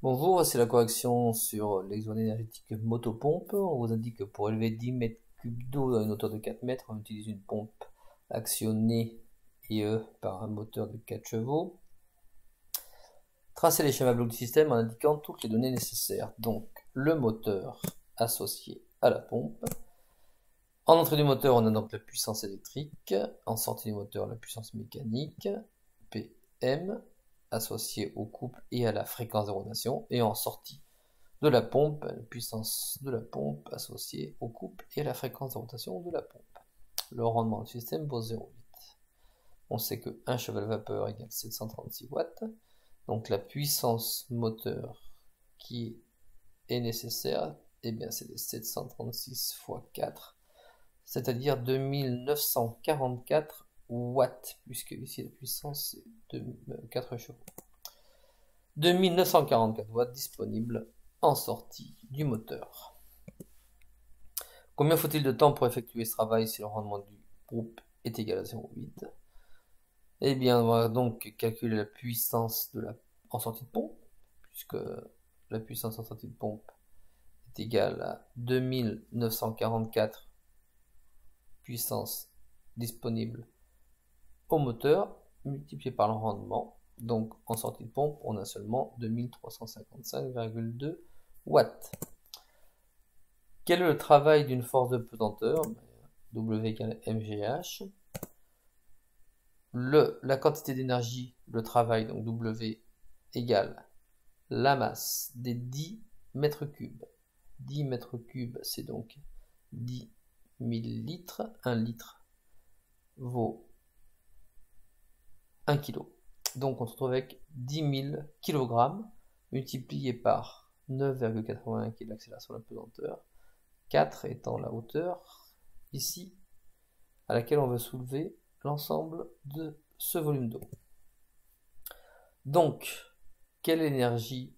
Bonjour, voici la correction sur l'exemple énergétique motopompe. On vous indique que pour élever 10 mètres cubes d'eau dans une hauteur de 4 mètres, on utilise une pompe actionnée par un moteur de 4 chevaux. Tracez les schémas blocs du système en indiquant toutes les données nécessaires. Donc le moteur associé à la pompe. En entrée du moteur, on a donc la puissance électrique. En sortie du moteur, la puissance mécanique, PM, associée au couple et à la fréquence de rotation. Et en sortie de la pompe, la puissance de la pompe associée au couple et à la fréquence de rotation de la pompe. Le rendement du système vaut 0,8. On sait que 1 cheval vapeur égale 736 watts. Donc la puissance moteur qui est nécessaire, eh bien c'est 736 fois 4, c'est-à-dire 2944 watts, puisque ici la puissance est de 4 chevaux. 2944 watts disponibles en sortie du moteur. Combien faut-il de temps pour effectuer ce travail si le rendement du groupe est égal à 0,8? Eh bien, on va donc calculer la puissance en sortie de pompe, puisque la puissance en sortie de pompe est égale à 2944 puissance disponible au moteur, multiplié par le rendement. Donc, en sortie de pompe, on a seulement 2355,2 watts. Quel est le travail d'une force de pesanteur? W égale mgh. La quantité d'énergie, le travail, donc W égale la masse des 10 mètres cubes. 10 mètres cubes, c'est donc 10 000 litres. 1 litre vaut 1 kg. Donc on se retrouve avec 10 000 kg multiplié par 9,81 qui est l'accélération de la pesanteur. 4 étant la hauteur ici à laquelle on veut soulever l'ensemble de ce volume d'eau. Donc, quelle énergie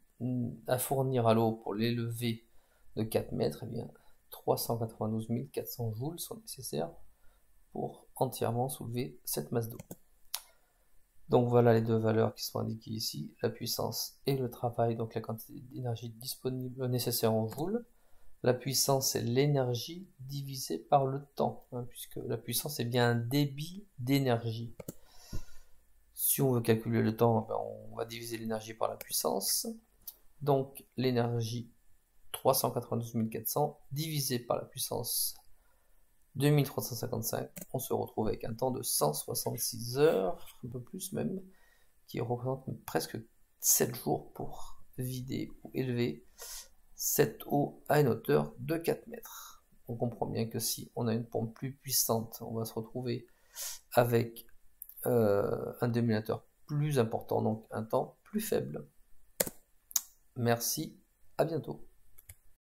à fournir à l'eau pour l'élever de 4 mètres? Eh bien, 392 400 joules sont nécessaires pour entièrement soulever cette masse d'eau. Donc voilà les deux valeurs qui sont indiquées ici, la puissance et le travail, donc la quantité d'énergie disponible nécessaire en joules. La puissance, c'est l'énergie divisée par le temps, puisque la puissance est bien un débit d'énergie. Si on veut calculer le temps, on va diviser l'énergie par la puissance. Donc l'énergie 392 400 divisé par la puissance 2355, on se retrouve avec un temps de 166 heures, un peu plus même, qui représente presque 7 jours pour vider ou élever cette eau à une hauteur de 4 mètres. On comprend bien que si on a une pompe plus puissante, on va se retrouver avec un dénominateur plus important, donc un temps plus faible. Merci, à bientôt.